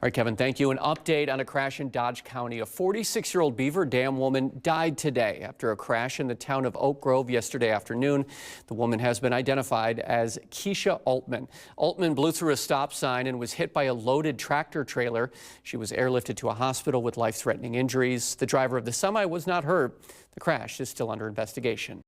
All right, Kevin, thank you. An update on a crash in Dodge County. A 46-year-old Beaver Dam woman died today after a crash in the town of Oak Grove yesterday afternoon. The woman has been identified as Keisha Altman. Altman blew through a stop sign and was hit by a loaded tractor trailer. She was airlifted to a hospital with life-threatening injuries. The driver of the semi was not hurt. The crash is still under investigation.